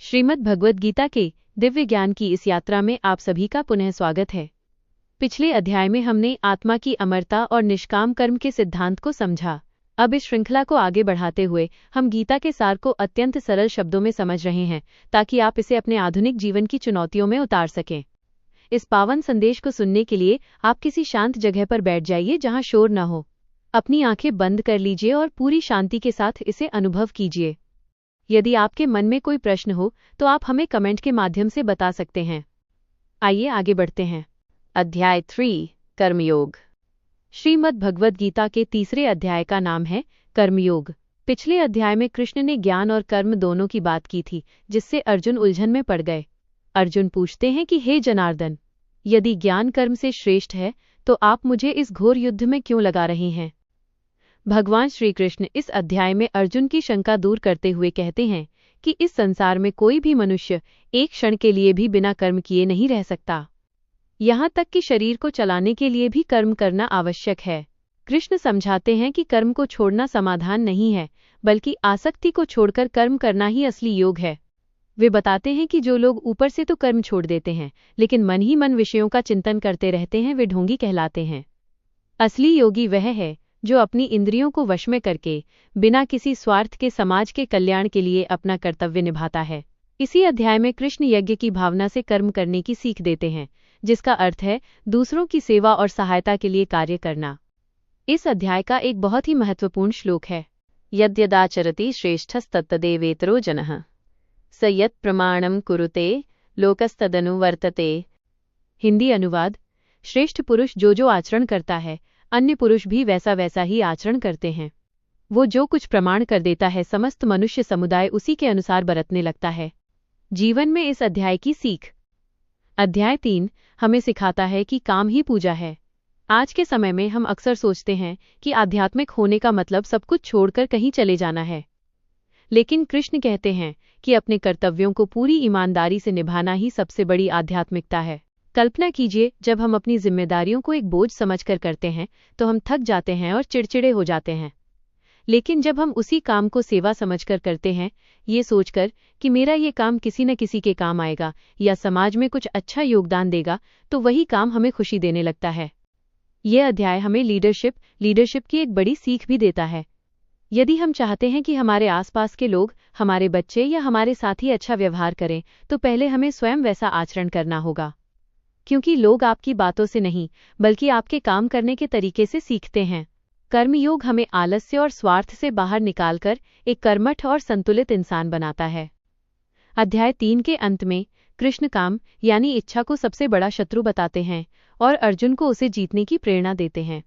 श्रीमद् भगवद गीता के दिव्य ज्ञान की इस यात्रा में आप सभी का पुनः स्वागत है। पिछले अध्याय में हमने आत्मा की अमरता और निष्काम कर्म के सिद्धांत को समझा। अब इस श्रृंखला को आगे बढ़ाते हुए हम गीता के सार को अत्यंत सरल शब्दों में समझ रहे हैं, ताकि आप इसे अपने आधुनिक जीवन की चुनौतियों में उतार सकें। इस पावन संदेश को सुनने के लिए आप किसी शांत जगह पर बैठ जाइए जहां शोर न हो। अपनी आंखें बंद कर लीजिए और पूरी शांति के साथ इसे अनुभव कीजिए। यदि आपके मन में कोई प्रश्न हो तो आप हमें कमेंट के माध्यम से बता सकते हैं। आइए आगे बढ़ते हैं। अध्याय 3 कर्मयोग। श्रीमद् भगवद गीता के तीसरे अध्याय का नाम है कर्मयोग। पिछले अध्याय में कृष्ण ने ज्ञान और कर्म दोनों की बात की थी, जिससे अर्जुन उलझन में पड़ गए। अर्जुन पूछते हैं कि हे जनार्दन, यदि ज्ञान कर्म से श्रेष्ठ है तो आप मुझे इस घोर युद्ध में क्यों लगा रहे हैं। भगवान श्री कृष्ण इस अध्याय में अर्जुन की शंका दूर करते हुए कहते हैं कि इस संसार में कोई भी मनुष्य एक क्षण के लिए भी बिना कर्म किए नहीं रह सकता। यहाँ तक कि शरीर को चलाने के लिए भी कर्म करना आवश्यक है। कृष्ण समझाते हैं कि कर्म को छोड़ना समाधान नहीं है, बल्कि आसक्ति को छोड़कर कर्म करना ही असली योग है। वे बताते हैं कि जो लोग ऊपर से तो कर्म छोड़ देते हैं, लेकिन मन ही मन विषयों का चिंतन करते रहते हैं, वे ढोंगी कहलाते हैं। असली योगी वह है जो अपनी इंद्रियों को वश में करके बिना किसी स्वार्थ के समाज के कल्याण के लिए अपना कर्तव्य निभाता है। इसी अध्याय में कृष्ण यज्ञ की भावना से कर्म करने की सीख देते हैं, जिसका अर्थ है दूसरों की सेवा और सहायता के लिए कार्य करना। इस अध्याय का एक बहुत ही महत्वपूर्ण श्लोक है, यद्यदाचरति श्रेष्ठस्तत्तदेवेतरो जनः स यत् प्रमाणम कुरुते लोकस्तदनुवर्तते। हिंदी अनुवाद, श्रेष्ठ पुरुष जो आचरण करता है, अन्य पुरुष भी वैसा ही आचरण करते हैं। वो जो कुछ प्रमाण कर देता है, समस्त मनुष्य समुदाय उसी के अनुसार बरतने लगता है। जीवन में इस अध्याय की सीख। अध्याय 3 हमें सिखाता है कि काम ही पूजा है। आज के समय में हम अक्सर सोचते हैं कि आध्यात्मिक होने का मतलब सब कुछ छोड़कर कहीं चले जाना है, लेकिन कृष्ण कहते हैं कि अपने कर्तव्यों को पूरी ईमानदारी से निभाना ही सबसे बड़ी आध्यात्मिकता है। कल्पना कीजिए, जब हम अपनी जिम्मेदारियों को एक बोझ समझकर करते हैं तो हम थक जाते हैं और चिड़चिड़े हो जाते हैं। लेकिन जब हम उसी काम को सेवा समझकर करते हैं, ये सोचकर कि मेरा ये काम किसी न किसी के काम आएगा या समाज में कुछ अच्छा योगदान देगा, तो वही काम हमें खुशी देने लगता है। यह अध्याय हमें लीडरशिप की एक बड़ी सीख भी देता है। यदि हम चाहते हैं कि हमारे आसपास के लोग, हमारे बच्चे या हमारे साथी अच्छा व्यवहार करें, तो पहले हमें स्वयं वैसा आचरण करना होगा। क्योंकि लोग आपकी बातों से नहीं, बल्कि आपके काम करने के तरीके से सीखते हैं। कर्मयोग हमें आलस्य और स्वार्थ से बाहर निकालकर एक कर्मठ और संतुलित इंसान बनाता है। अध्याय 3 के अंत में कृष्ण काम यानी इच्छा को सबसे बड़ा शत्रु बताते हैं और अर्जुन को उसे जीतने की प्रेरणा देते हैं।